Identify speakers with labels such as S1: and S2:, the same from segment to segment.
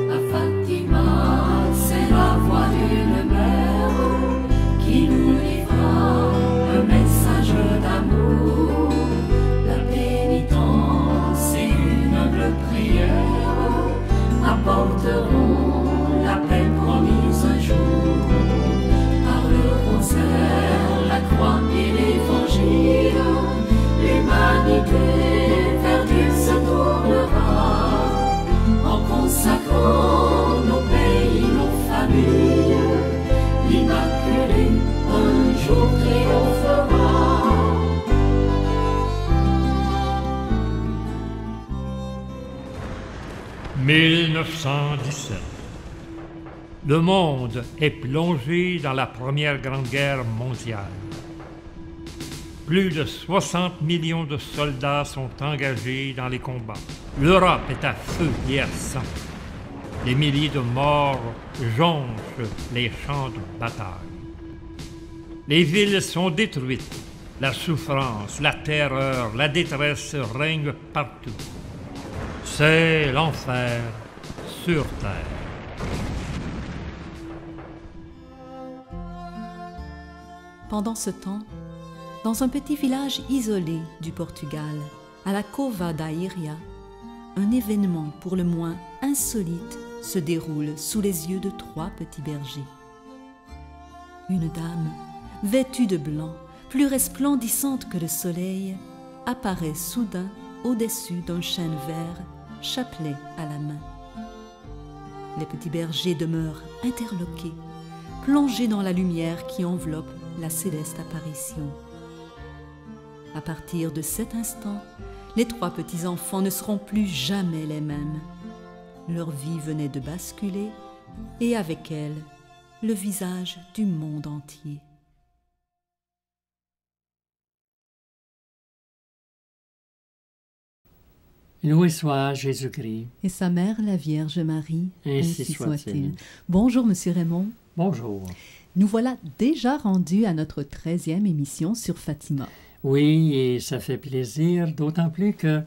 S1: À Fatima, c'est la voix d'une mère qui nous livra un message d'amour. La pénitence et une humble prière apporteront la paix promise un jour. Par le rosaire, la croix et l'évangile, l'humanité vers Dieu se tournera, en consacrant nos pays, nos familles. L'Immaculée un jour triomphera.
S2: 1917. Le monde est plongé dans la Première Grande Guerre mondiale. Plus de 60 millions de soldats sont engagés dans les combats. L'Europe est à feu et à sang. Des milliers de morts jonchent les champs de bataille. Les villes sont détruites. La souffrance, la terreur, la détresse règnent partout. C'est l'enfer sur terre.
S3: Pendant ce temps, dans un petit village isolé du Portugal, à la Cova da Iria, un événement pour le moins insolite se déroule sous les yeux de 3 petits bergers. Une dame, vêtue de blanc, plus resplendissante que le soleil, apparaît soudain au-dessus d'un chêne vert, chapelet à la main. Les petits bergers demeurent interloqués, plongés dans la lumière qui enveloppe la céleste apparition. À partir de cet instant, les 3 petits-enfants ne seront plus jamais les mêmes. Leur vie venait de basculer, et avec elle, le visage du monde entier.
S4: Loué soit Jésus-Christ.
S3: Et sa mère, la Vierge Marie,
S4: ainsi soit-il.
S3: Bonjour, Monsieur Raymond.
S4: Bonjour.
S3: Nous voilà déjà rendus à notre 13e émission sur Fatima.
S4: Oui, et ça fait plaisir, d'autant plus que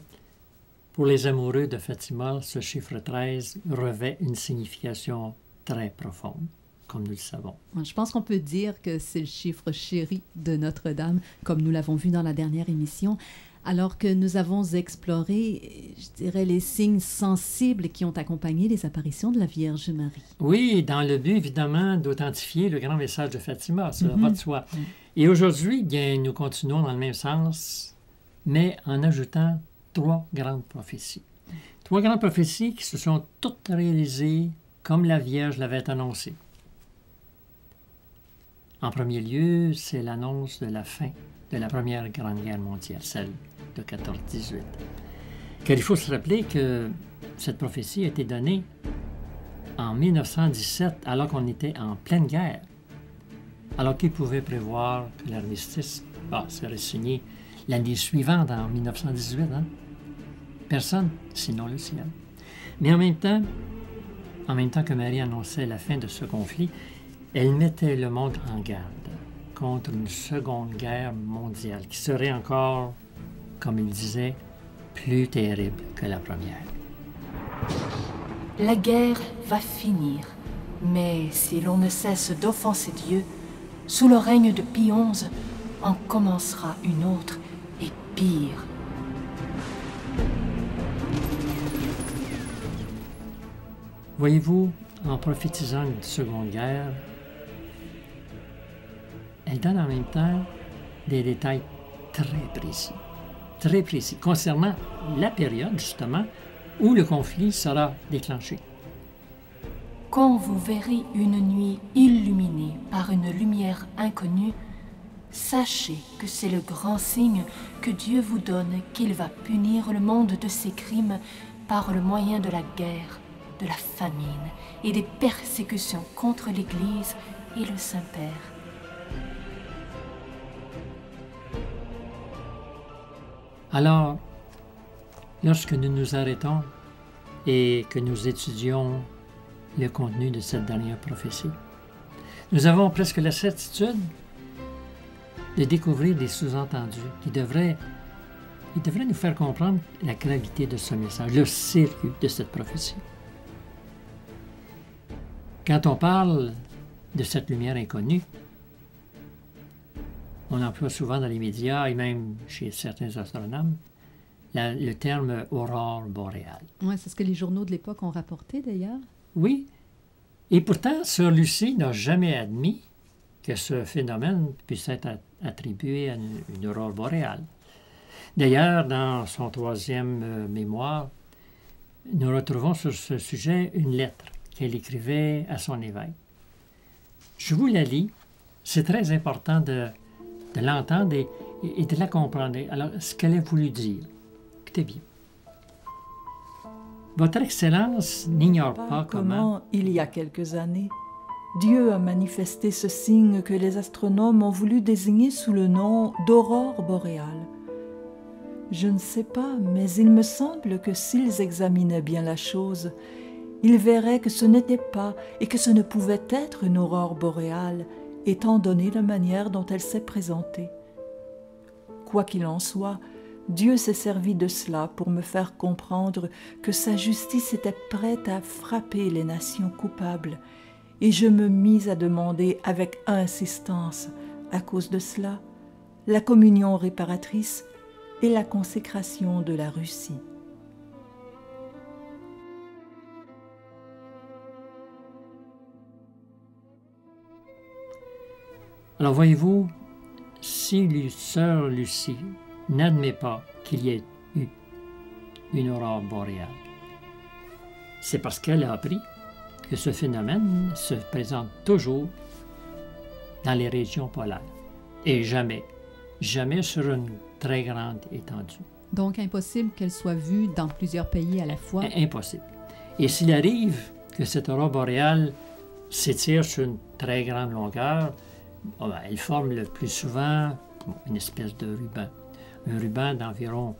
S4: pour les amoureux de Fatima, ce chiffre 13 revêt une signification très profonde, comme nous le savons.
S3: Je pense qu'on peut dire que c'est le chiffre chéri de Notre-Dame, comme nous l'avons vu dans la dernière émission, alors que nous avons exploré, je dirais, les signes sensibles qui ont accompagné les apparitions de la Vierge Marie.
S4: Oui, dans le but, évidemment, d'authentifier le grand message de Fatima, ça va de soi. Et aujourd'hui, bien, nous continuons dans le même sens, mais en ajoutant 3 grandes prophéties. 3 grandes prophéties qui se sont toutes réalisées comme la Vierge l'avait annoncé. En premier lieu, c'est l'annonce de la fin de la Première Grande Guerre mondiale, celle de 14-18. Car il faut se rappeler que cette prophétie a été donnée en 1917, alors qu'on était en pleine guerre. Alors qui pouvait prévoir que l'armistice serait signé l'année suivante, en 1918, hein? Personne, sinon le ciel. Mais en même temps que Marie annonçait la fin de ce conflit, elle mettait le monde en garde contre une seconde guerre mondiale qui serait encore, comme il disait, plus terrible que la première.
S5: La guerre va finir, mais si l'on ne cesse d'offenser Dieu, sous le règne de Pie XI, en commencera une autre et pire.
S4: Voyez-vous, en prophétisant une seconde guerre, elle donne en même temps des détails très précis, concernant la période, justement, où le conflit sera déclenché.
S5: Quand vous verrez une nuit illuminée par une lumière inconnue, sachez que c'est le grand signe que Dieu vous donne qu'il va punir le monde de ses crimes par le moyen de la guerre, de la famine et des persécutions contre l'Église et le Saint-Père.
S4: Alors, lorsque nous nous arrêtons et que nous étudions le contenu de cette dernière prophétie, nous avons presque la certitude de découvrir des sous-entendus qui devraient nous faire comprendre la gravité de ce message, le sérieux de cette prophétie. Quand on parle de cette lumière inconnue, on emploie souvent dans les médias et même chez certains astronomes le terme aurore boréale.
S3: Ouais, c'est ce que les journaux de l'époque ont rapporté d'ailleurs.
S4: Oui, et pourtant, Sir Lucy n'a jamais admis que ce phénomène puisse être attribué à une aurore boréale. D'ailleurs, dans son troisième mémoire, nous retrouvons sur ce sujet une lettre qu'elle écrivait à son évêque. Je vous la lis. C'est très important de l'entendre et de la comprendre. Alors, ce qu'elle a voulu dire. Écoutez bien. Votre Excellence n'ignore pas comment,
S6: il y a quelques années, Dieu a manifesté ce signe que les astronomes ont voulu désigner sous le nom d'aurore boréale. Je ne sais pas, mais il me semble que s'ils examinaient bien la chose, ils verraient que ce n'était pas et que ce ne pouvait être une aurore boréale, étant donné la manière dont elle s'est présentée. Quoi qu'il en soit, Dieu s'est servi de cela pour me faire comprendre que sa justice était prête à frapper les nations coupables, et je me mis à demander avec insistance, à cause de cela, la communion réparatrice et la consécration de la Russie.
S4: Alors voyez-vous, si Sœur Lucie n'admet pas qu'il y ait eu une aurore boréale, c'est parce qu'elle a appris que ce phénomène se présente toujours dans les régions polaires et jamais sur une très grande étendue.
S3: Donc impossible qu'elle soit vue dans plusieurs pays à la fois.
S4: Impossible. Et s'il arrive que cette aurore boréale s'étire sur une très grande longueur, elle forme le plus souvent une espèce de ruban. Un ruban d'environ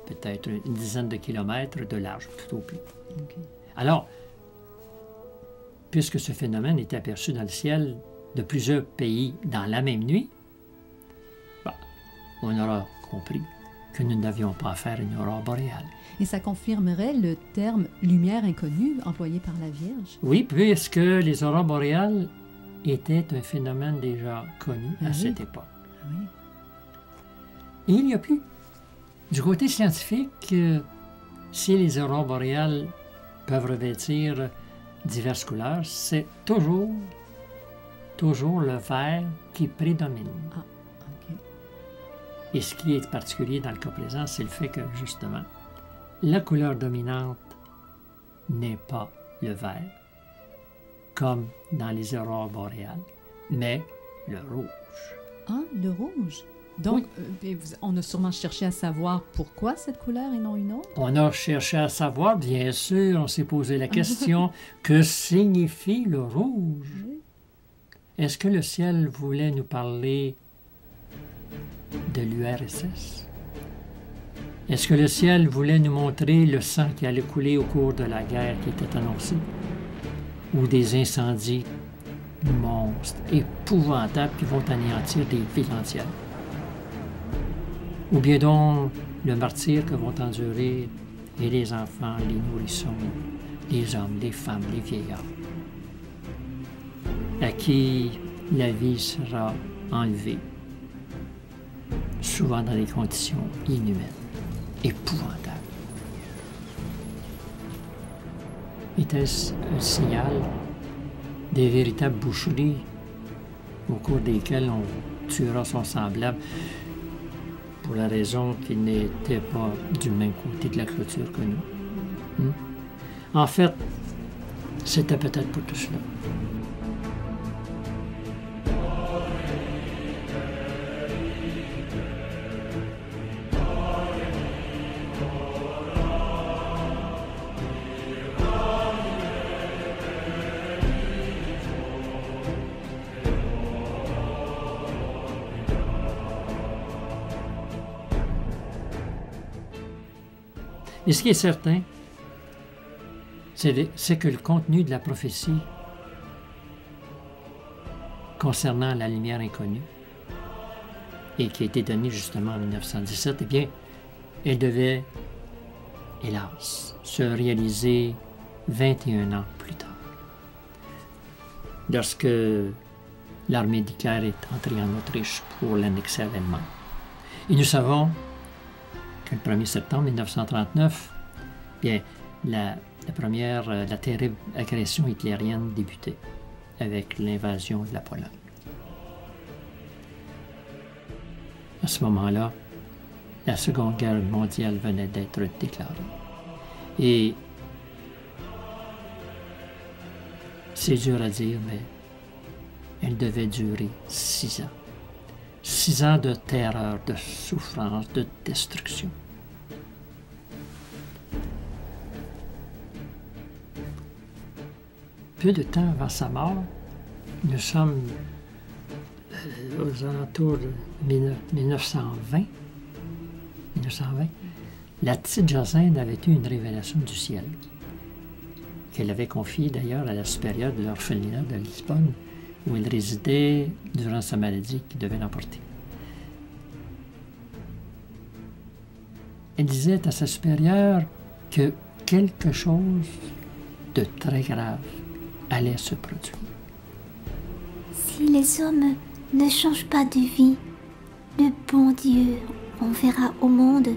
S4: peut-être une dizaine de kilomètres de large, tout au plus.
S3: Okay.
S4: Alors, puisque ce phénomène est aperçu dans le ciel de plusieurs pays dans la même nuit, on aura compris que nous n'avions pas affaire à une aurore boréale.
S3: Et ça confirmerait le terme « lumière inconnue » employé par la Vierge?
S4: Oui, puisque les aurores boréales étaient un phénomène déjà connu à cette époque.
S3: Oui.
S4: Et il n'y a plus. Du côté scientifique, si les aurores boréales peuvent revêtir diverses couleurs, c'est toujours le vert qui prédomine.
S3: Ah, OK.
S4: Et ce qui est particulier dans le cas présent, c'est le fait que, justement, la couleur dominante n'est pas le vert, comme dans les aurores boréales, mais le rouge.
S3: Ah, le rouge. Donc,
S4: oui.
S3: On a sûrement cherché à savoir pourquoi cette couleur et non une autre?
S4: On a cherché à savoir, bien sûr, on s'est posé la question, que signifie le rouge?
S3: Oui.
S4: Est-ce que le ciel voulait nous parler de l'URSS? Est-ce que le ciel voulait nous montrer le sang qui allait couler au cours de la guerre qui était annoncée? Ou des incendies monstres, épouvantables qui vont anéantir des villes entières? Ou bien donc le martyre que vont endurer et les enfants, les nourrissons, les hommes, les femmes, les vieillards, à qui la vie sera enlevée, souvent dans des conditions inhumaines, épouvantables. Était-ce un signal des véritables boucheries au cours desquelles on tuera son semblable pour la raison qu'il n'était pas du même côté de la clôture que nous? En fait, c'était peut-être pour tout cela. Mais ce qui est certain, c'est que le contenu de la prophétie concernant la lumière inconnue, et qui a été donnée justement en 1917, eh bien, elle devait, hélas, se réaliser 21 ans plus tard. lorsque l'armée d'Hitler est entrée en Autriche pour l'annexer à l'Allemagne. Et nous savons que le 1er septembre 1939, bien, la terrible agression hitlérienne débutait avec l'invasion de la Pologne. À ce moment-là, la Seconde Guerre mondiale venait d'être déclarée. Et c'est dur à dire, mais elle devait durer 6 ans. 6 ans de terreur, de souffrance, de destruction. Peu de temps avant sa mort, nous sommes aux alentours de 1920, la petite Jacinthe avait eu une révélation du ciel, qu'elle avait confiée d'ailleurs à la supérieure de l'orphelinat de Lisbonne, où elle résidait durant sa maladie qui devait l'emporter. Elle disait à sa supérieure que quelque chose de très grave allait se produire.
S7: Si les hommes ne changent pas de vie, le bon Dieu enverra au monde,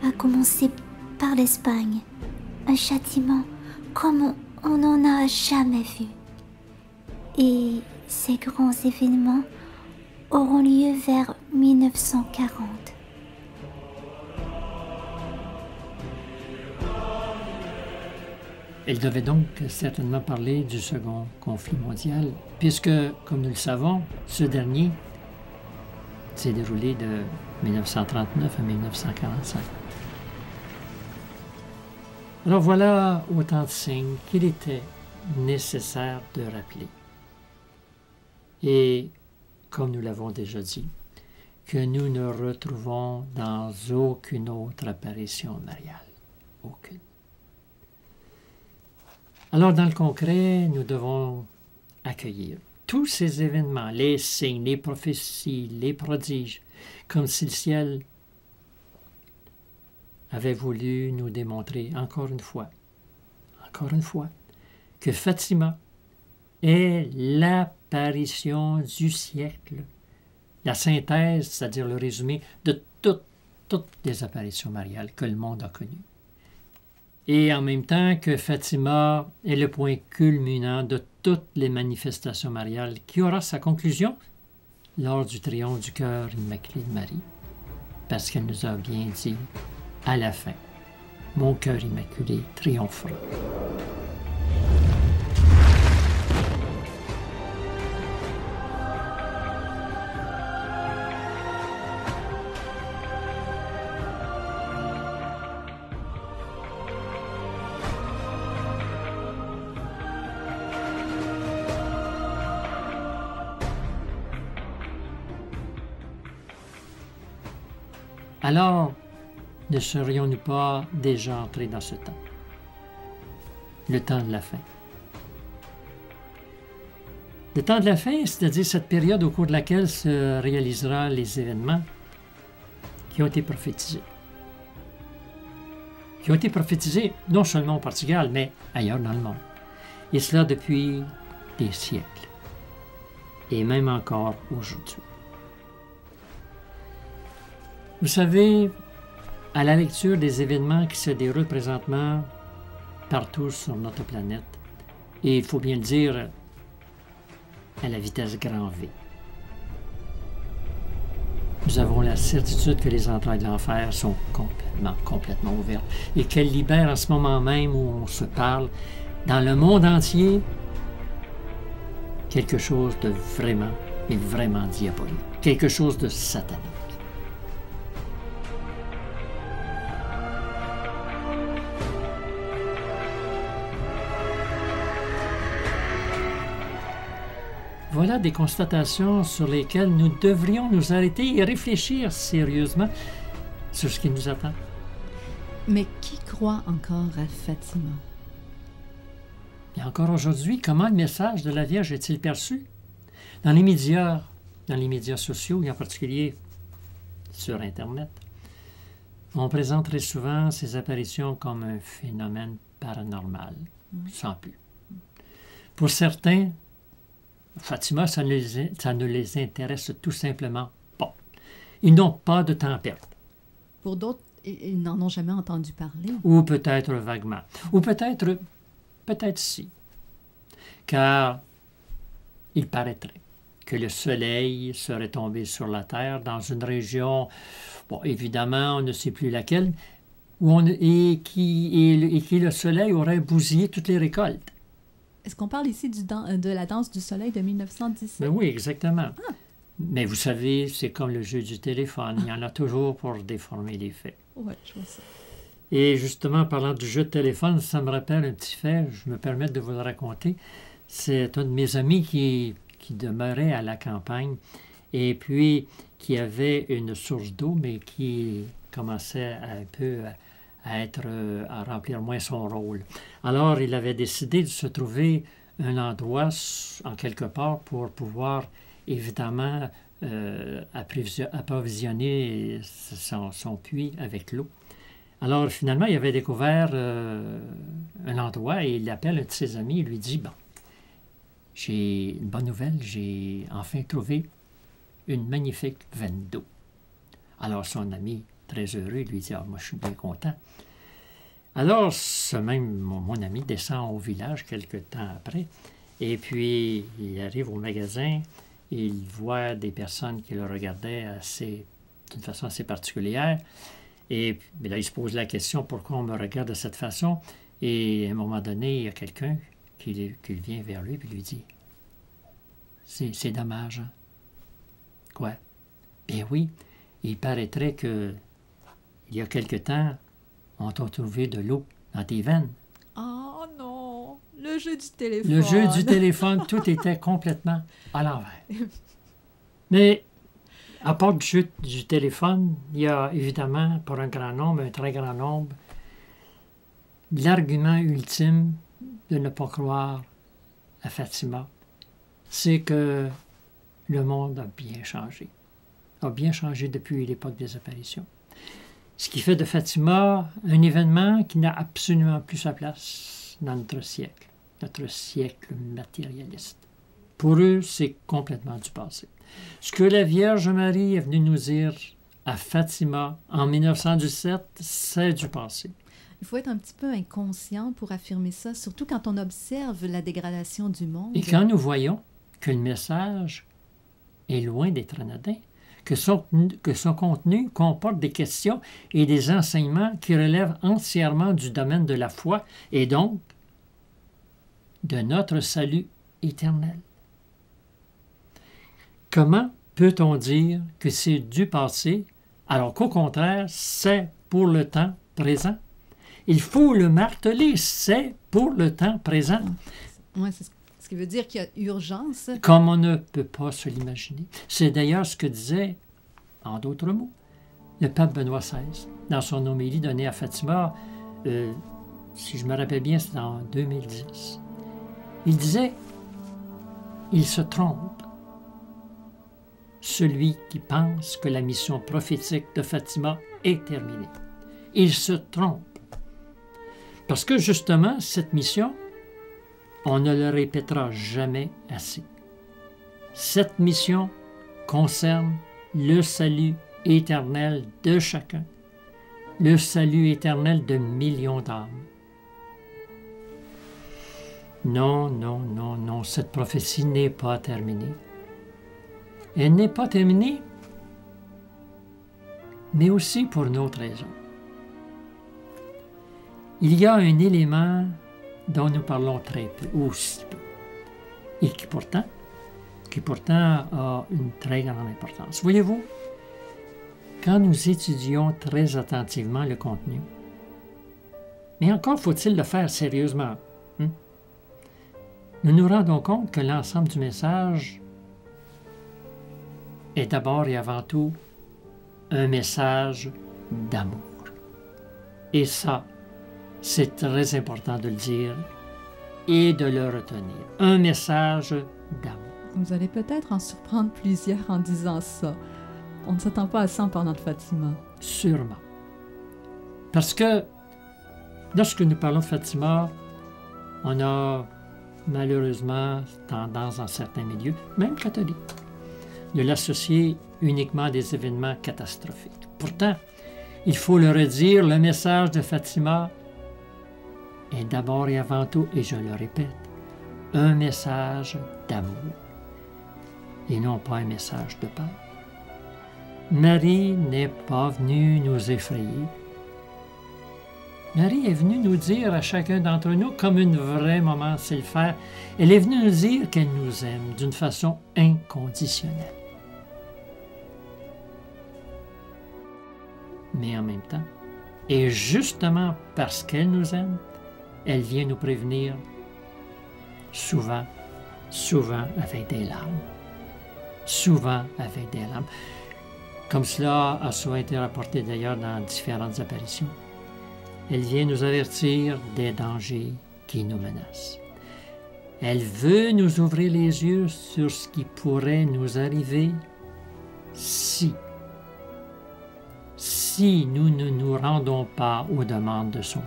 S7: à commencer par l'Espagne, un châtiment comme on n'en a jamais vu. Et ces grands événements auront lieu vers 1940.
S4: Elle devait donc certainement parler du second conflit mondial, puisque, comme nous le savons, ce dernier s'est déroulé de 1939 à 1945. Alors voilà autant de signes qu'il était nécessaire de rappeler. Et, comme nous l'avons déjà dit, que nous ne retrouvons dans aucune autre apparition mariale. Aucune. Alors, dans le concret, nous devons accueillir tous ces événements, les signes, les prophéties, les prodiges, comme si le ciel avait voulu nous démontrer encore une fois, que Fatima est l'apparition du siècle, la synthèse, c'est-à-dire le résumé de toutes les apparitions mariales que le monde a connues. Et en même temps que Fatima est le point culminant de toutes les manifestations mariales qui aura sa conclusion lors du triomphe du cœur immaculé de Marie, parce qu'elle nous a bien dit à la fin, « Mon cœur immaculé triomphera ». Alors, ne serions-nous pas déjà entrés dans ce temps? Le temps de la fin. Le temps de la fin, c'est-à-dire cette période au cours de laquelle se réalisera les événements qui ont été prophétisés. Qui ont été prophétisés non seulement au Portugal, mais ailleurs dans le monde. Et cela depuis des siècles. Et même encore aujourd'hui. Vous savez, à la lecture des événements qui se déroulent présentement partout sur notre planète, et il faut bien le dire, à la vitesse grand V, nous avons la certitude que les entrailles de l'enfer sont complètement ouvertes et qu'elles libèrent en ce moment même où on se parle, dans le monde entier, quelque chose de vraiment, mais vraiment diabolique, quelque chose de satanique. Voilà des constatations sur lesquelles nous devrions nous arrêter et réfléchir sérieusement sur ce qui nous attend.
S3: Mais qui croit encore à Fatima?
S4: Et encore aujourd'hui, comment le message de la Vierge est-il perçu? Dans les médias sociaux, et en particulier sur Internet, on présente très souvent ces apparitions comme un phénomène paranormal, sans plus. Pour certains, Fatima, ça ne les intéresse tout simplement pas. Ils n'ont pas de temps à perdre.
S3: Pour d'autres, ils n'en ont jamais entendu parler.
S4: Ou peut-être vaguement. Ou peut-être si. Car il paraîtrait que le soleil serait tombé sur la Terre dans une région, bon, évidemment, on ne sait plus laquelle, et qui le soleil aurait bousillé toutes les récoltes.
S3: Est-ce qu'on parle ici de la danse du soleil de 1917?
S4: Ben oui, exactement. Ah. Mais vous savez, c'est comme le jeu du téléphone. Il y en a toujours pour déformer les faits.
S3: Oui, je vois ça.
S4: Et justement, parlant du jeu de téléphone, ça me rappelle un petit fait, je me permets de vous le raconter. C'est un de mes amis qui demeurait à la campagne et puis qui avait une source d'eau, mais qui commençait un peu à remplir moins son rôle. Alors, il avait décidé de se trouver un endroit en quelque part pour pouvoir évidemment approvisionner son puits avec l'eau. Alors, finalement, il avait découvert un endroit et il appelle un de ses amis et lui dit « Bon, j'ai une bonne nouvelle, j'ai enfin trouvé une magnifique veine d'eau. » Alors, son ami, très heureux, lui dit « Ah, moi, je suis bien content. » Alors, mon ami descend au village quelque temps après et puis il arrive au magasin et il voit des personnes qui le regardaient d'une façon assez particulière. Et là, il se pose la question, pourquoi on me regarde de cette façon? Et à un moment donné, il y a quelqu'un qui vient vers lui et lui dit, c'est dommage, hein? Quoi? Bien oui, il paraîtrait que il y a quelque temps, on t'a trouvé de l'eau dans tes veines.
S3: Oh non, le jeu du téléphone.
S4: Le jeu du téléphone, tout était complètement à l'envers. Mais à part du jeu du téléphone, il y a évidemment, pour un très grand nombre, l'argument ultime de ne pas croire à Fatima, c'est que le monde a bien changé depuis l'époque des apparitions. Ce qui fait de Fatima un événement qui n'a absolument plus sa place dans notre siècle matérialiste. Pour eux, c'est complètement du passé. Ce que la Vierge Marie est venue nous dire à Fatima en 1917, c'est du passé.
S3: Il faut être un petit peu inconscient pour affirmer ça, surtout quand on observe la dégradation du monde.
S4: Et quand nous voyons que le message est loin d'être anodin, que son contenu comporte des questions et des enseignements qui relèvent entièrement du domaine de la foi et donc de notre salut éternel. Comment peut-on dire que c'est du passé alors qu'au contraire, c'est pour le temps présent? Il faut le marteler, c'est pour le temps présent.
S3: Oui, c'est ce qui veut dire qu'il y a urgence.
S4: Comme on ne peut pas se l'imaginer. C'est d'ailleurs ce que disait, en d'autres mots, le pape Benoît XVI dans son homélie donnée à Fatima, si je me rappelle bien, c'était en 2010. Il disait, il se trompe, celui qui pense que la mission prophétique de Fatima est terminée. Il se trompe. Parce que justement, cette mission, on ne le répétera jamais assez. Cette mission concerne le salut éternel de chacun, le salut éternel de millions d'âmes. Non, non, non, non, cette prophétie n'est pas terminée. Elle n'est pas terminée, mais aussi pour une autre raison. Il y a un élément dont nous parlons très peu, ou si peu, et qui pourtant a une très grande importance. Voyez-vous, quand nous étudions très attentivement le contenu, mais encore faut-il le faire sérieusement, nous nous rendons compte que l'ensemble du message est d'abord et avant tout un message d'amour. Et ça, c'est très important de le dire et de le retenir. Un message d'amour.
S3: Vous allez peut-être en surprendre plusieurs en disant ça. On ne s'attend pas à ça en parlant de Fatima.
S4: Sûrement. Parce que lorsque nous parlons de Fatima, on a malheureusement tendance dans certains milieux, même catholiques, de l'associer uniquement à des événements catastrophiques. Pourtant, il faut le redire, le message de Fatima est d'abord et avant tout, et je le répète, un message d'amour et non pas un message de peur. Marie n'est pas venue nous effrayer. Marie est venue nous dire à chacun d'entre nous, comme une vraie maman sait le faire, elle est venue nous dire qu'elle nous aime d'une façon inconditionnelle. Mais en même temps, et justement parce qu'elle nous aime, elle vient nous prévenir souvent avec des larmes. Souvent avec des larmes. Comme cela a souvent été rapporté d'ailleurs dans différentes apparitions. Elle vient nous avertir des dangers qui nous menacent. Elle veut nous ouvrir les yeux sur ce qui pourrait nous arriver si nous ne nous rendons pas aux demandes de son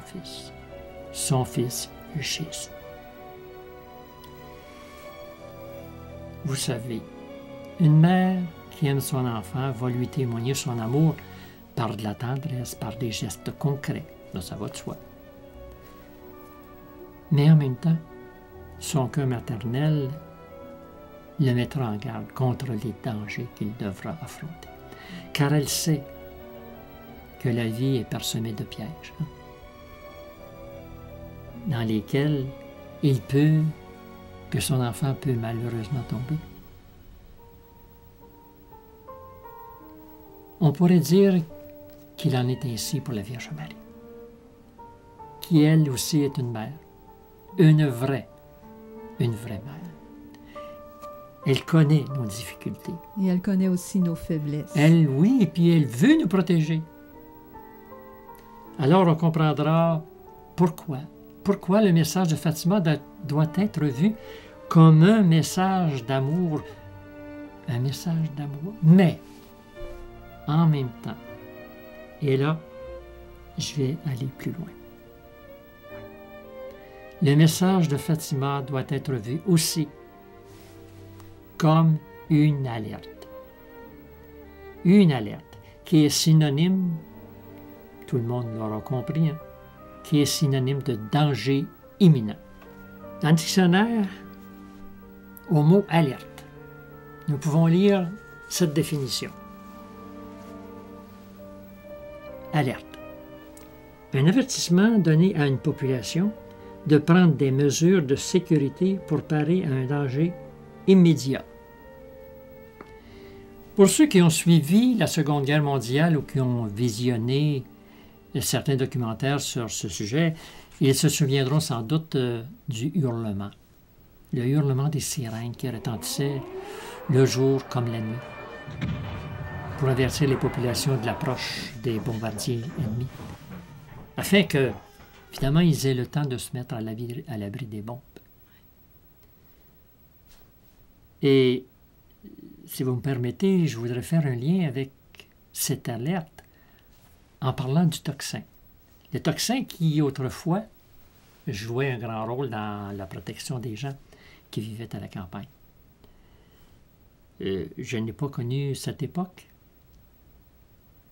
S4: Fils Jésus. Vous savez, une mère qui aime son enfant va lui témoigner son amour par de la tendresse, par des gestes concrets. Là, ça va de soi. Mais en même temps, son cœur maternel le mettra en garde contre les dangers qu'il devra affronter. Car elle sait que la vie est parsemée de pièges, dans lesquels que son enfant peut malheureusement tomber. On pourrait dire qu'il en est ainsi pour la Vierge Marie, qui elle aussi est une mère, une vraie mère. Elle connaît nos difficultés.
S3: Et elle connaît aussi nos faiblesses.
S4: Oui, et puis elle veut nous protéger. Alors on comprendra pourquoi le message de Fatima doit être vu comme un message d'amour. Un message d'amour. Mais, en même temps, et là, je vais aller plus loin. Le message de Fatima doit être vu aussi comme une alerte. Une alerte qui est synonyme, tout le monde l'aura compris, qui est synonyme de danger imminent. Dans le dictionnaire, au mot alerte, nous pouvons lire cette définition. Alerte. Un avertissement donné à une population de prendre des mesures de sécurité pour parer à un danger immédiat. Pour ceux qui ont suivi la Seconde Guerre mondiale ou qui ont visionné certains documentaires sur ce sujet, ils se souviendront sans doute du hurlement. Le hurlement des sirènes qui retentissait le jour comme la nuit pour avertir les populations de l'approche des bombardiers ennemis, afin que, évidemment, ils aient le temps de se mettre à l'abri des bombes. Et, si vous me permettez, je voudrais faire un lien avec cette alerte en parlant du tocsin. Le tocsin qui, autrefois, jouait un grand rôle dans la protection des gens qui vivaient à la campagne. Je n'ai pas connu cette époque,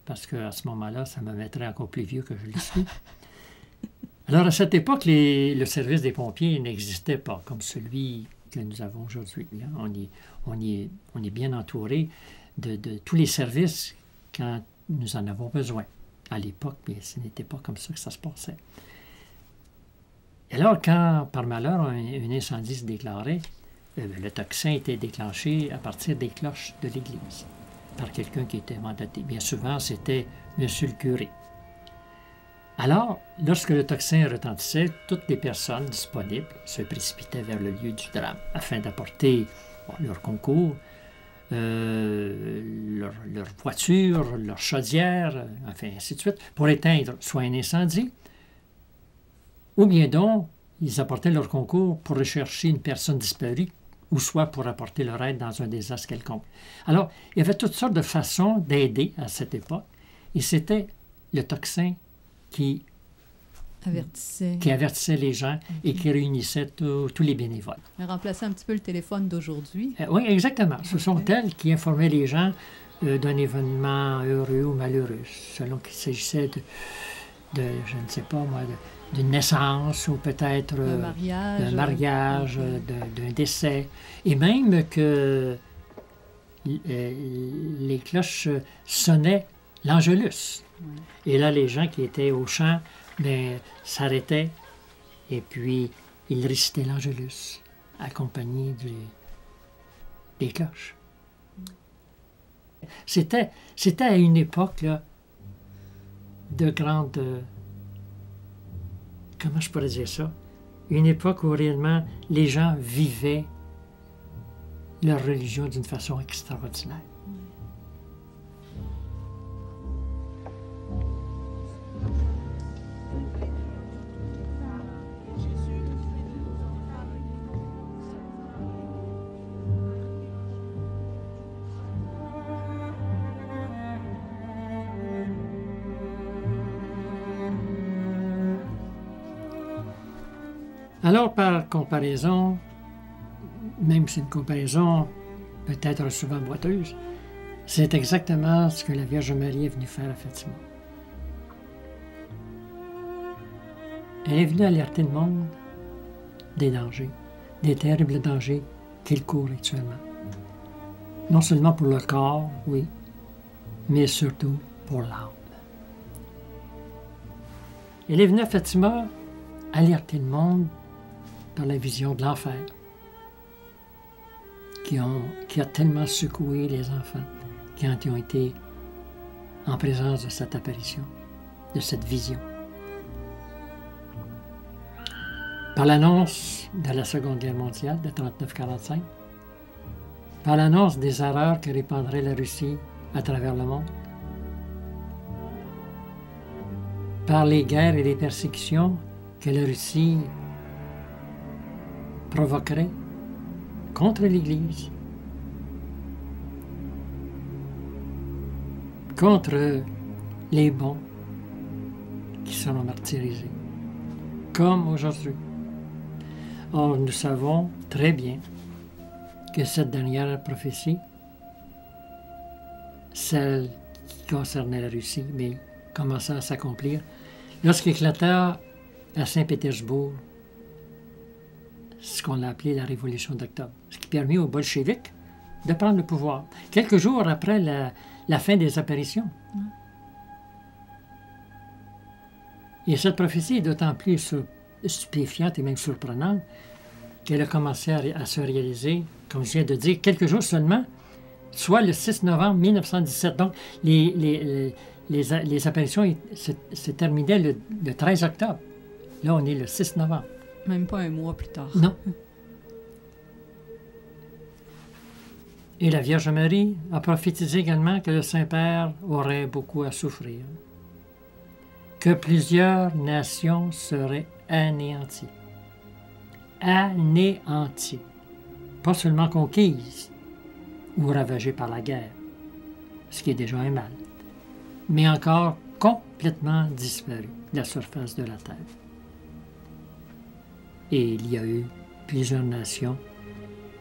S4: parce qu'à ce moment-là, ça me mettrait encore plus vieux que je le suis. Alors, à cette époque, le service des pompiers n'existait pas comme celui que nous avons aujourd'hui. On est bien entouré de tous les services quand nous en avons besoin. À l'époque, mais ce n'était pas comme ça que ça se passait. Et alors, quand, par malheur, un incendie se déclarait, le tocsin était déclenché à partir des cloches de l'église, par quelqu'un qui était mandaté. Bien souvent, c'était Monsieur le curé. Alors, lorsque le tocsin retentissait, toutes les personnes disponibles se précipitaient vers le lieu du drame afin d'apporter leur concours, leur voiture, leur chaudière, enfin, ainsi de suite, pour éteindre soit un incendie, ou bien donc, ils apportaient leur concours pour rechercher une personne disparue, ou soit pour apporter leur aide dans un désastre quelconque. Alors, il y avait toutes sortes de façons d'aider à cette époque, et c'était le tocsin qui
S3: Qui
S4: avertissait les gens et qui réunissait tous les bénévoles.
S3: Elle remplaçait un petit peu le téléphone d'aujourd'hui.
S4: Oui, exactement. Ce sont elles qui informaient les gens d'un événement heureux ou malheureux, selon qu'il s'agissait de, je ne sais pas moi, d'une naissance ou peut-être d'un mariage, d'un décès. Et même que les cloches sonnaient l'Angelus. Et là, les gens qui étaient au champ s'arrêtaient et puis ils récitaient l'Angelus, accompagné des cloches. C'était à une époque là, de grande... comment je pourrais dire ça? Une époque où réellement les gens vivaient leur religion d'une façon extraordinaire. Alors, par comparaison, même si une comparaison peut être souvent boiteuse, c'est exactement ce que la Vierge Marie est venue faire à Fatima. Elle est venue alerter le monde des dangers, des terribles dangers qu'il court actuellement. Non seulement pour le corps, oui, mais surtout pour l'âme. Elle est venue à Fatima alerter le monde par la vision de l'enfer qui a tellement secoué les enfants qui ont été en présence de cette apparition, de cette vision. Par l'annonce de la Seconde Guerre mondiale de 1939-1945, par l'annonce des horreurs que répandrait la Russie à travers le monde, par les guerres et les persécutions que la Russie provoquerait contre l'Église, contre les bons qui seront martyrisés, comme aujourd'hui. Or, nous savons très bien que cette dernière prophétie, celle qui concernait la Russie, mais commença à s'accomplir lorsqu'éclata à Saint-Pétersbourg ce qu'on a appelé la Révolution d'octobre, ce qui permit aux bolcheviks de prendre le pouvoir, quelques jours après la fin des apparitions. Et cette prophétie est d'autant plus stupéfiante et même surprenante qu'elle a commencé à se réaliser, comme je viens de dire, quelques jours seulement, soit le 6 novembre 1917. Donc, les apparitions se terminaient le 13 octobre. Là, on est le 6 novembre.
S3: Même pas un mois plus tard.
S4: Non. Et la Vierge Marie a prophétisé également que le Saint-Père aurait beaucoup à souffrir, que plusieurs nations seraient anéanties. Anéanties. Pas seulement conquises ou ravagées par la guerre, ce qui est déjà un mal, mais encore complètement disparues de la surface de la terre. Et il y a eu plusieurs nations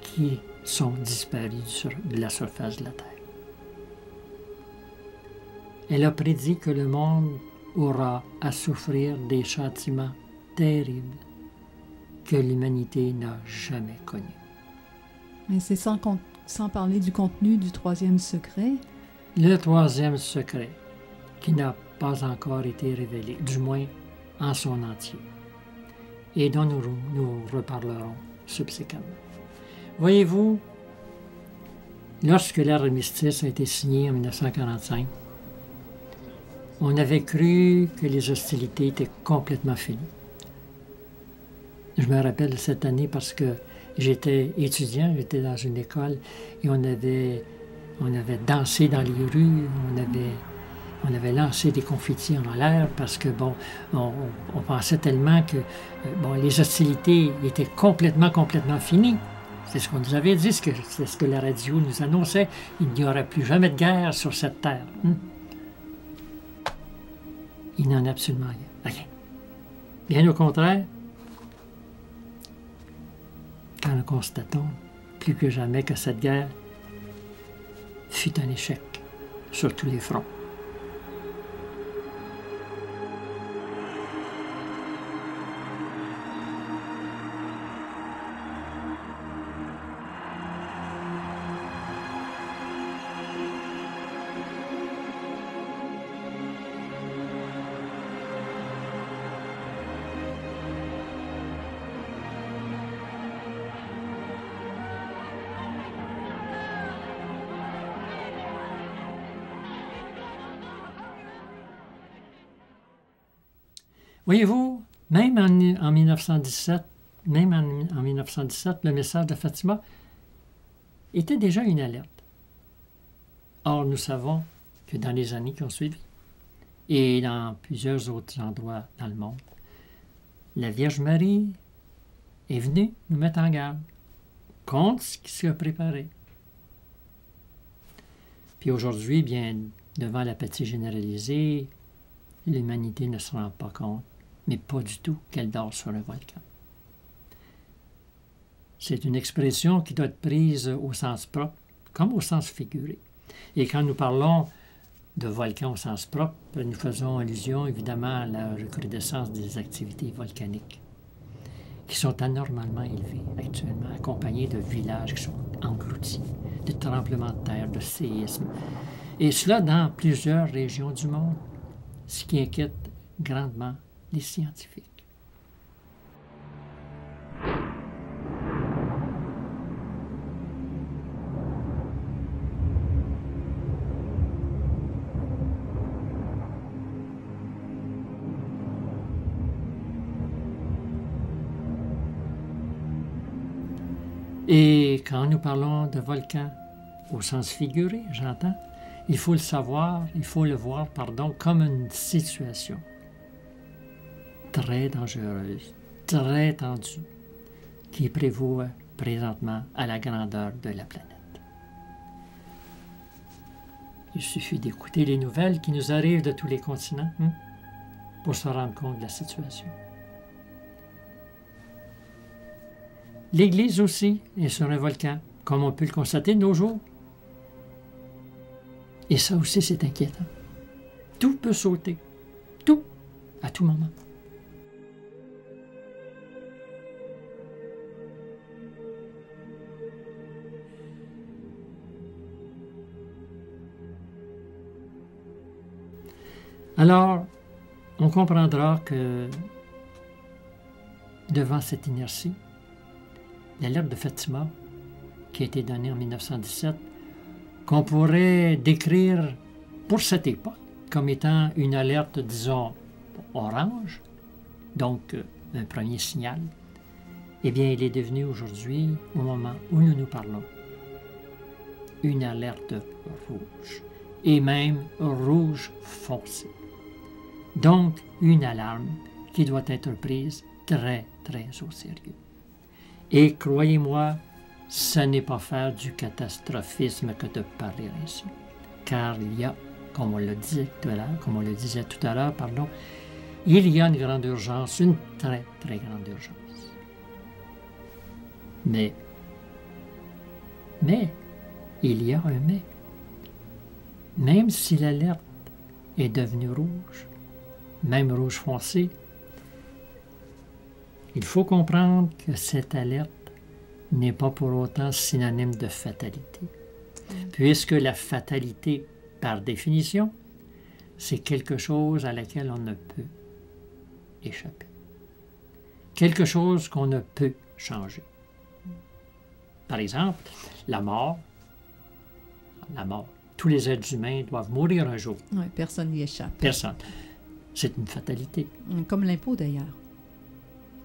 S4: qui sont disparues de la surface de la terre. Elle a prédit que le monde aura à souffrir des châtiments terribles que l'humanité n'a jamais connus.
S3: Mais c'est sans parler du contenu du troisième secret.
S4: Le troisième secret, qui n'a pas encore été révélé, du moins en son entier, et dont nous reparlerons subséquemment. Voyez-vous, lorsque l'armistice a été signé en 1945, on avait cru que les hostilités étaient complètement finies. Je me rappelle cette année parce que j'étais étudiant, j'étais dans une école et on avait dansé dans les rues, on avait lancé des confettis en l'air parce que, bon, on pensait tellement que les hostilités étaient complètement finies. C'est ce qu'on nous avait dit, c'est ce que la radio nous annonçait. Il n'y aurait plus jamais de guerre sur cette terre. Il n'en a absolument rien. Bien au contraire, quand nous constatons plus que jamais que cette guerre fut un échec sur tous les fronts. Voyez-vous, même en 1917, le message de Fatima était déjà une alerte. Or, nous savons que dans les années qui ont suivi, et dans plusieurs autres endroits dans le monde, la Vierge Marie est venue nous mettre en garde contre ce qui s'est préparé. Puis aujourd'hui, bien, devant l'apathie généralisée, l'humanité ne se rend pas compte, mais pas du tout, qu'elle dort sur un volcan. C'est une expression qui doit être prise au sens propre comme au sens figuré. Et quand nous parlons de volcan au sens propre, nous faisons allusion évidemment à la recrudescence des activités volcaniques qui sont anormalement élevées actuellement, accompagnées de villages qui sont engloutis, de tremblements de terre, de séismes. Et cela dans plusieurs régions du monde, ce qui inquiète grandement les scientifiques. Et quand nous parlons de volcan au sens figuré, j'entends, il faut le savoir, il faut le voir, comme une situation très dangereuse, très tendue, qui prévaut présentement à la grandeur de la planète. Il suffit d'écouter les nouvelles qui nous arrivent de tous les continents pour se rendre compte de la situation. L'Église aussi est sur un volcan, comme on peut le constater de nos jours. Et ça aussi, c'est inquiétant. Tout peut sauter. Tout, à tout moment. Alors, on comprendra que devant cette inertie, l'alerte de Fatima, qui a été donnée en 1917, qu'on pourrait décrire pour cette époque comme étant une alerte, disons, orange, donc un premier signal, eh bien, il est devenu aujourd'hui, au moment où nous nous parlons, une alerte rouge, et même rouge foncé. Donc, une alarme qui doit être prise très, très au sérieux. Et croyez-moi, ce n'est pas faire du catastrophisme que de parler ainsi. Car il y a, comme on le disait tout à l'heure, il y a une grande urgence, une très, très grande urgence. Mais, il y a un mais. Même si l'alerte est devenue rouge, même rouge foncé, il faut comprendre que cette alerte n'est pas pour autant synonyme de fatalité. Puisque la fatalité, par définition, c'est quelque chose à laquelle on ne peut échapper. Quelque chose qu'on ne peut changer. Par exemple, la mort. Tous les êtres humains doivent mourir un jour.
S3: Oui, personne n'y échappe.
S4: Personne. C'est une fatalité.
S3: Comme l'impôt d'ailleurs.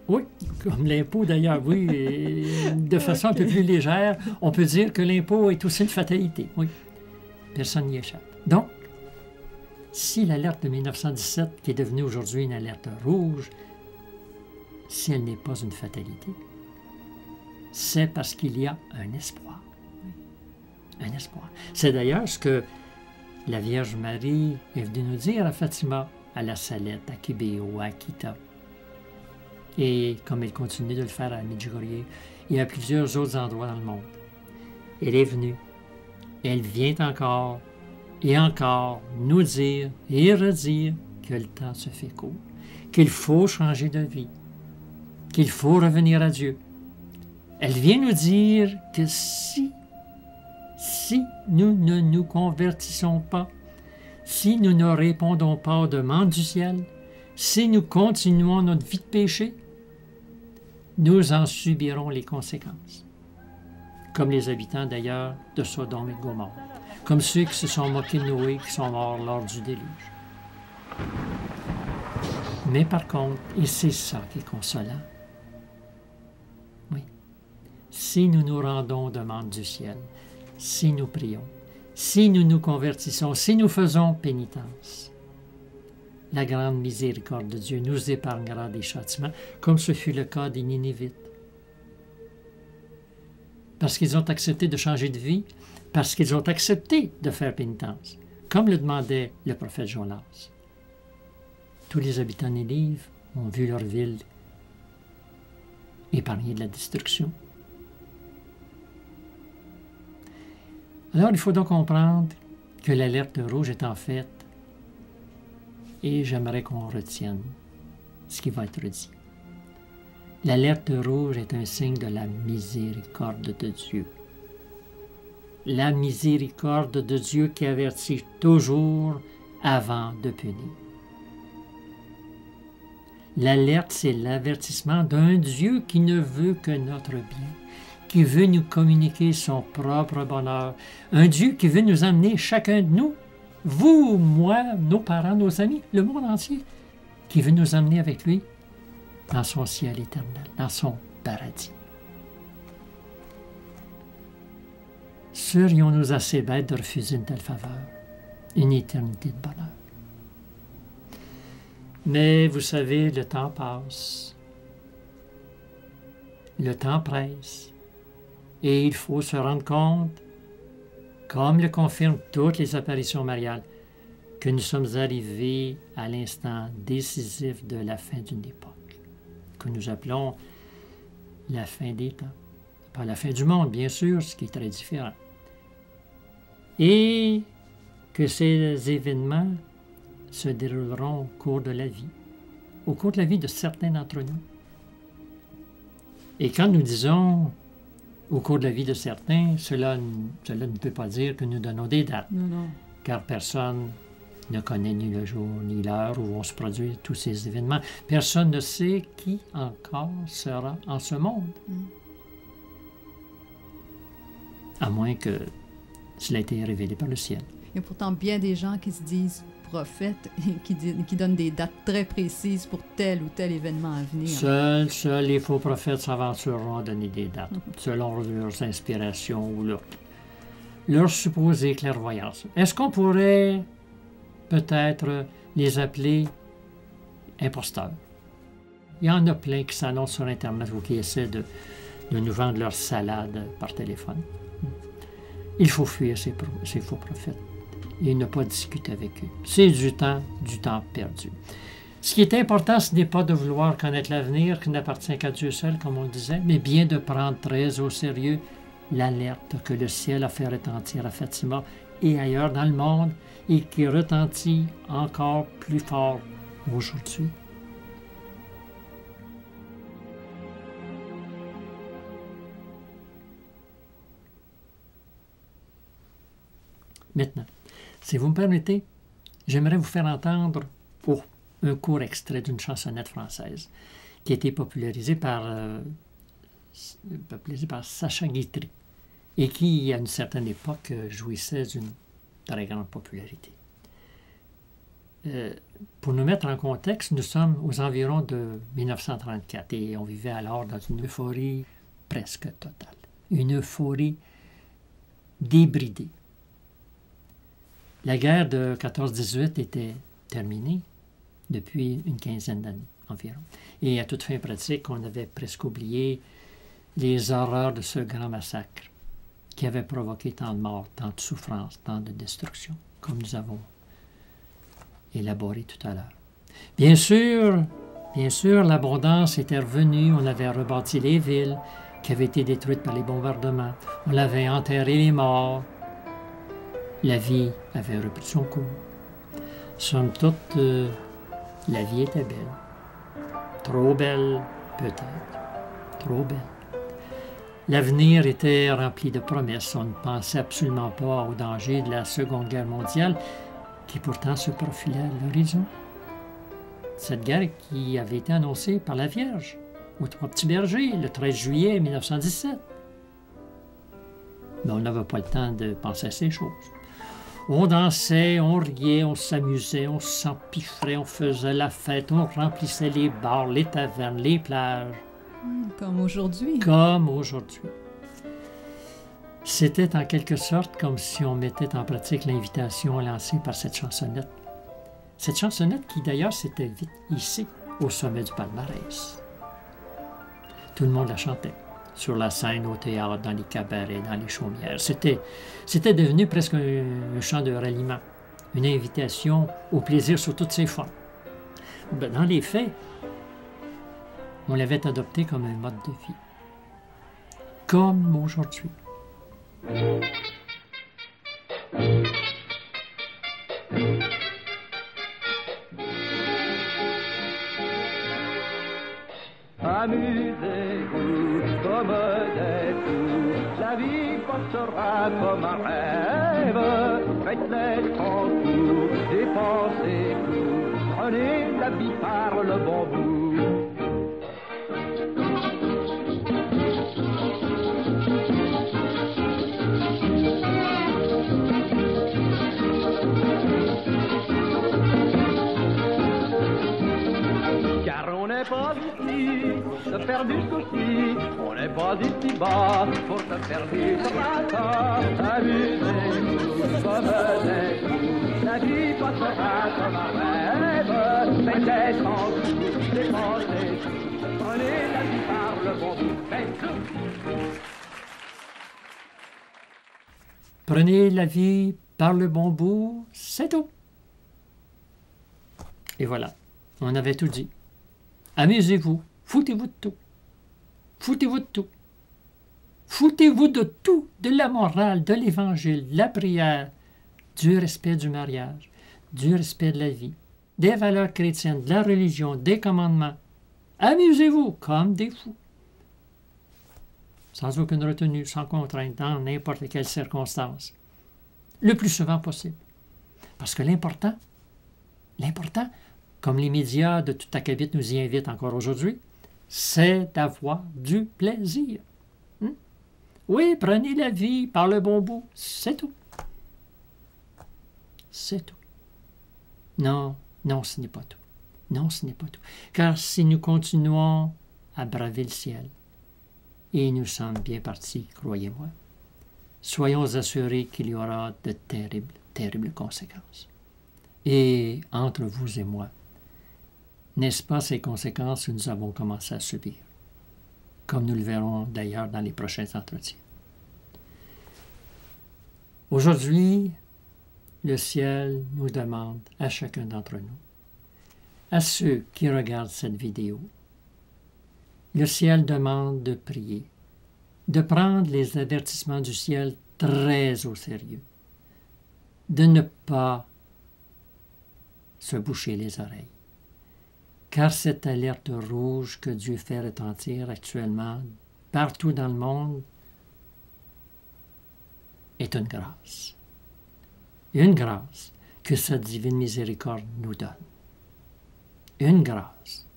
S4: Oui, comme l'impôt d'ailleurs, oui. Et de façon un peu plus légère, on peut dire que l'impôt est aussi une fatalité. Oui, personne n'y échappe. Donc, si l'alerte de 1917, qui est devenue aujourd'hui une alerte rouge, si elle n'est pas une fatalité, c'est parce qu'il y a un espoir. Un espoir. C'est d'ailleurs ce que la Vierge Marie est venue nous dire à Fatima, à la Salette, à Kibéo, à Akita. et comme elle continue de le faire à Medjugorje et à plusieurs autres endroits dans le monde. Elle est venue, elle vient encore et encore nous dire et redire que le temps se fait court, qu'il faut changer de vie, qu'il faut revenir à Dieu. Elle vient nous dire que si nous ne nous convertissons pas, si nous ne répondons pas aux demandes du ciel, si nous continuons notre vie de péché, nous en subirons les conséquences. Comme les habitants d'ailleurs de Sodome et de Gomorrhe, comme ceux qui se sont moqués de Noé, qui sont morts lors du déluge. Mais par contre, et c'est ça qui est consolant, oui, si nous nous rendons aux demandes du ciel, si nous prions, si nous nous convertissons, si nous faisons pénitence, la grande miséricorde de Dieu nous épargnera des châtiments, comme ce fut le cas des Ninivites. Parce qu'ils ont accepté de changer de vie, parce qu'ils ont accepté de faire pénitence, comme le demandait le prophète Jonas. Tous les habitants de Ninive ont vu leur ville épargnée de la destruction. Alors, il faut donc comprendre que l'alerte rouge est en fait, et j'aimerais qu'on retienne ce qui va être dit. L'alerte rouge est un signe de la miséricorde de Dieu. La miséricorde de Dieu qui avertit toujours avant de punir. L'alerte, c'est l'avertissement d'un Dieu qui ne veut que notre bien, qui veut nous communiquer son propre bonheur, un Dieu qui veut nous amener chacun de nous, vous, moi, nos parents, nos amis, le monde entier, qui veut nous amener avec lui dans son ciel éternel, dans son paradis. Serions-nous assez bêtes de refuser une telle faveur, une éternité de bonheur? Mais vous savez, le temps passe, le temps presse, et il faut se rendre compte, comme le confirment toutes les apparitions mariales, que nous sommes arrivés à l'instant décisif de la fin d'une époque, que nous appelons la fin des temps. Pas la fin du monde, bien sûr, ce qui est très différent. Et que ces événements se dérouleront au cours de la vie, au cours de la vie de certains d'entre nous. Et quand nous disons au cours de la vie de certains, cela ne peut pas dire que nous donnons des dates,
S6: Non.
S4: car personne ne connaît ni le jour ni l'heure où vont se produire tous ces événements. Personne ne sait qui encore sera en ce monde. À moins que cela ait été révélé par le ciel.
S3: Il y a pourtant bien des gens qui se disent prophètes et qui donnent des dates très précises pour tel ou tel événement à venir.
S4: Seuls les faux prophètes s'aventureront à donner des dates, selon leurs inspirations ou leur supposée clairvoyance. Est-ce qu'on pourrait peut-être les appeler imposteurs? Il y en a plein qui s'annoncent sur Internet ou qui essaient de nous vendre leur salade par téléphone. Il faut fuir ces faux prophètes et ne pas discuter avec eux. C'est du temps perdu. Ce qui est important, ce n'est pas de vouloir connaître l'avenir qui n'appartient qu'à Dieu seul, comme on le disait, mais bien de prendre très au sérieux l'alerte que le ciel a fait retentir à Fatima et ailleurs dans le monde et qui retentit encore plus fort aujourd'hui. Maintenant, si vous me permettez, j'aimerais vous faire entendre un court extrait d'une chansonnette française qui a été popularisée par Sacha Guitry et qui, à une certaine époque, jouissait d'une très grande popularité. Pour nous mettre en contexte, nous sommes aux environs de 1934 et on vivait alors dans une euphorie presque totale, une euphorie débridée. La guerre de 14-18 était terminée depuis une quinzaine d'années environ. Et à toute fin pratique, on avait presque oublié les horreurs de ce grand massacre qui avait provoqué tant de morts, tant de souffrances, tant de destruction, comme nous avons élaboré tout à l'heure. Bien sûr, Bien sûr, l'abondance était revenue. On avait rebâti les villes qui avaient été détruites par les bombardements. On avait enterré les morts. La vie avait repris son cours. Somme toute, la vie était belle. Trop belle, peut-être. Trop belle. L'avenir était rempli de promesses. On ne pensait absolument pas au danger de la Seconde Guerre mondiale qui pourtant se profilait à l'horizon. Cette guerre qui avait été annoncée par la Vierge aux Trois Petits Bergers le 13 juillet 1917. Mais on n'avait pas le temps de penser à ces choses. On dansait, on riait, on s'amusait, on s'empiffrait, on faisait la fête, on remplissait les bars, les tavernes, les plages.
S3: Comme aujourd'hui.
S4: Comme aujourd'hui. C'était en quelque sorte comme si on mettait en pratique l'invitation lancée par cette chansonnette. Cette chansonnette qui d'ailleurs s'était vite hissée au sommet du palmarès. Tout le monde la chantait. Sur la scène, au théâtre, dans les cabarets, dans les chaumières. C'était devenu presque un chant de ralliement, une invitation au plaisir sous toutes ses formes. Dans les faits, on l'avait adopté comme un mode de vie, comme aujourd'hui.
S8: Amusez-vous comme des fous, la vie passera comme un rêve. Faites-les tranquilles, dépensez tout, prenez la vie par le bon bout. Car on n'est pas ici pour se faire du souci, on n'est pas ici-bas pour se faire du fracas. Amusez-vous comme des fous, la vie passera comme un rêve. Faites-les tranquilles, dépensez tout, prenez la vie par le bon bout. Faites-le.
S4: Prenez la vie par le bon bout, c'est tout. Et voilà, on avait tout dit. Amusez-vous, foutez-vous de tout. Foutez-vous de tout. Foutez-vous de tout, de la morale, de l'Évangile, de la prière, du respect du mariage, du respect de la vie, des valeurs chrétiennes, de la religion, des commandements. Amusez-vous comme des fous. Sans aucune retenue, sans contrainte, dans n'importe quelle circonstance. Le plus souvent possible. Parce que l'important, comme les médias de tout acabit nous y invitent encore aujourd'hui, c'est d'avoir du plaisir. Oui, prenez la vie par le bon bout, c'est tout. C'est tout. Non, ce n'est pas tout. Non, ce n'est pas tout. Car si nous continuons à braver le ciel, et nous sommes bien partis, croyez-moi, soyons assurés qu'il y aura de terribles, terribles conséquences. Et entre vous et moi, n'est-ce pas ces conséquences que nous avons commencé à subir, comme nous le verrons d'ailleurs dans les prochains entretiens. Aujourd'hui, le ciel nous demande à chacun d'entre nous, à ceux qui regardent cette vidéo, le ciel demande de prier, de prendre les avertissements du ciel très au sérieux, de ne pas se boucher les oreilles. Car cette alerte rouge que Dieu fait retentir actuellement partout dans le monde est une grâce. Une grâce que sa divine miséricorde nous donne. Une grâce.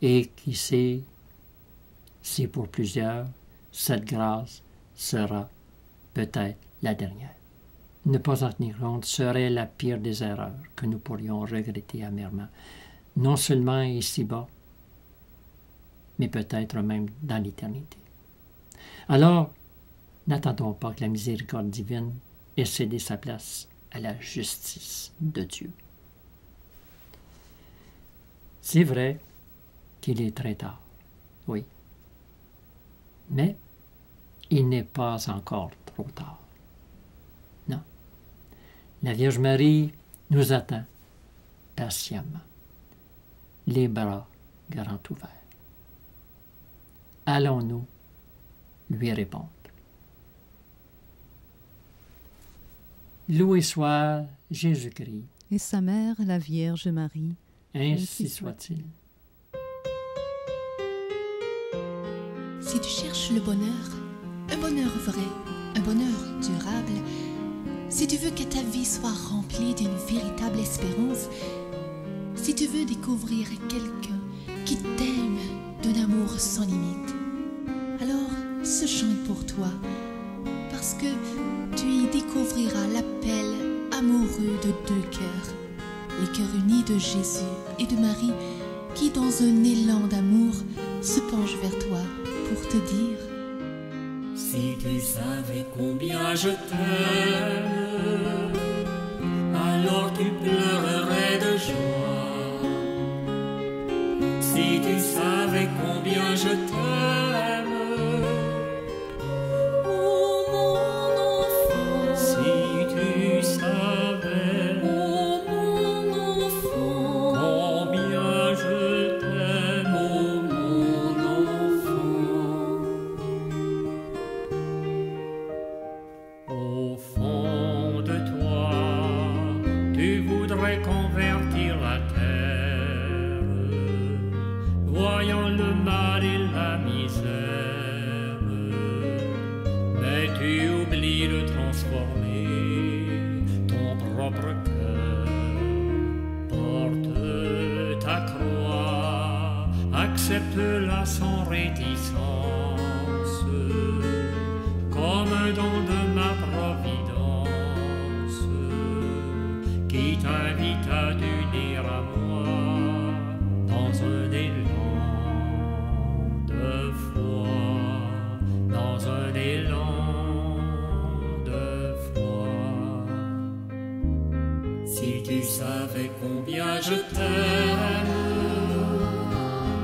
S4: Et qui sait si pour plusieurs, cette grâce sera peut-être la dernière. Ne pas en tenir compte serait la pire des erreurs que nous pourrions regretter amèrement, non seulement ici-bas, mais peut-être même dans l'éternité. Alors, n'attendons pas que la miséricorde divine ait cédé sa place à la justice de Dieu. C'est vrai qu'il est très tard, oui, mais il n'est pas encore trop tard. Non. La Vierge Marie nous attend patiemment. les bras grands ouverts. Allons-nous lui répondre? Loué soit Jésus-Christ.
S3: Et sa mère, la Vierge Marie.
S4: Ainsi soit-il.
S9: Si tu cherches le bonheur, un bonheur vrai, un bonheur durable, si tu veux que ta vie soit remplie d'une véritable espérance, si tu veux découvrir quelqu'un qui t'aime d'un amour sans limite, alors ce chant est pour toi, parce que tu y découvriras l'appel amoureux de deux cœurs, les cœurs unis de Jésus et de Marie, qui dans un élan d'amour se penchent vers toi pour te dire:
S1: si tu savais combien je t'aime, alors tu pleurerais de joie. Si tu savais combien je t'aime, oh mon enfant. Si tu savais, oh mon enfant, combien je t'aime, oh mon enfant. Au fond de toi, tu voudrais convertir la terre, voyant le mal et la misère, mais tu oublies de transformer ton propre cœur. Porte ta croix, accepte-la sans réticence, comme un don de ma providence, qui t'invite à t'unir à moi dans un élan de foi, dans un élan de foi. Si tu savais combien je t'aime,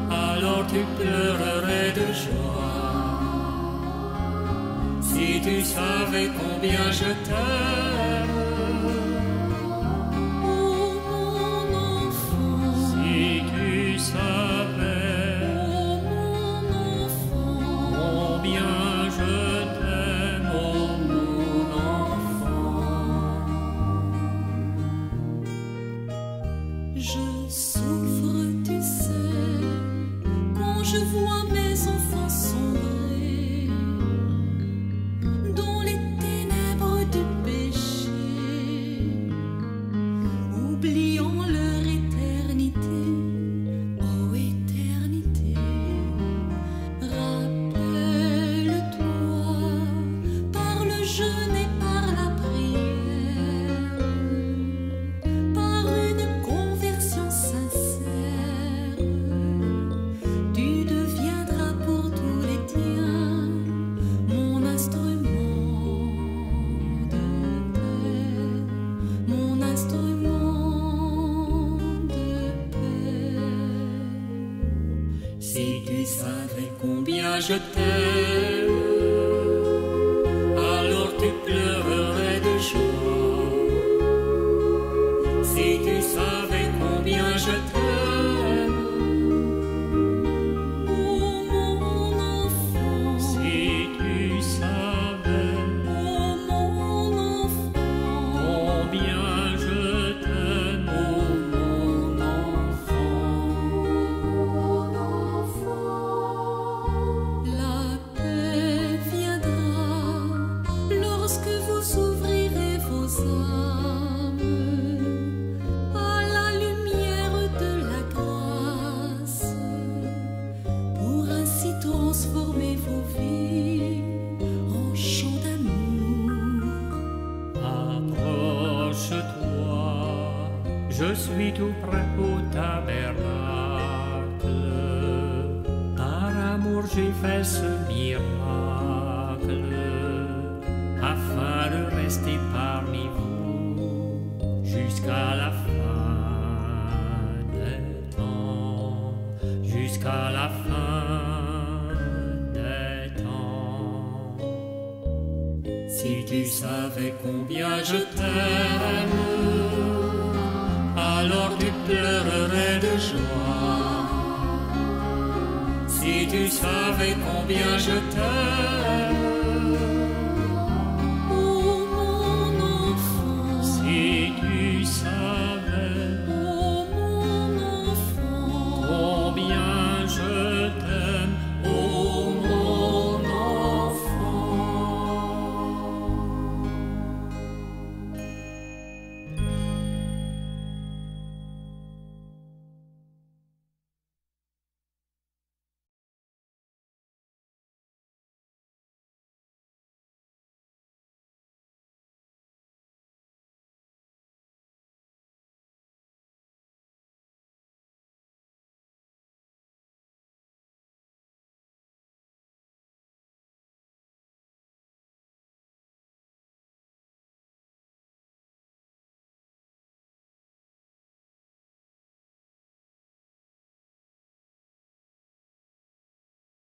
S1: alors tu pleurerais de joie. Si tu savais combien je t'aime, oh mon enfant. Si tu savais, oh mon enfant, combien je t'aime, oh mon enfant. Je souffre, tu sais, quand je vois mes enfants sombrer dans les ténèbres du péché, oubliant leur éternité. Oh éternité, rappelle-toi par le jeûne et par la prière, par une conversion sincère, tu deviendras pour tous les tiens mon instrument de paix, mon instrument de paix. Si tu savais combien je t'aime, alors tu pleurerais de joie. Si tu savais combien je t'aime, oh mon enfant. Si tu savais, oh mon enfant, combien je t'aime, oh mon enfant. La paix viendra lorsque vous ouvrirez vos âmes à la lumière de la grâce, pour ainsi transformer vos vies en chants d'amour. Approche-toi, je suis tout près au tabernacle. Par amour j'ai fait ce miracle, afin de rester parmi vous jusqu'à la fin des temps, jusqu'à la fin des temps. Si tu savais combien je t'aime, alors tu pleurerais de joie. Si tu savais combien je t'aime,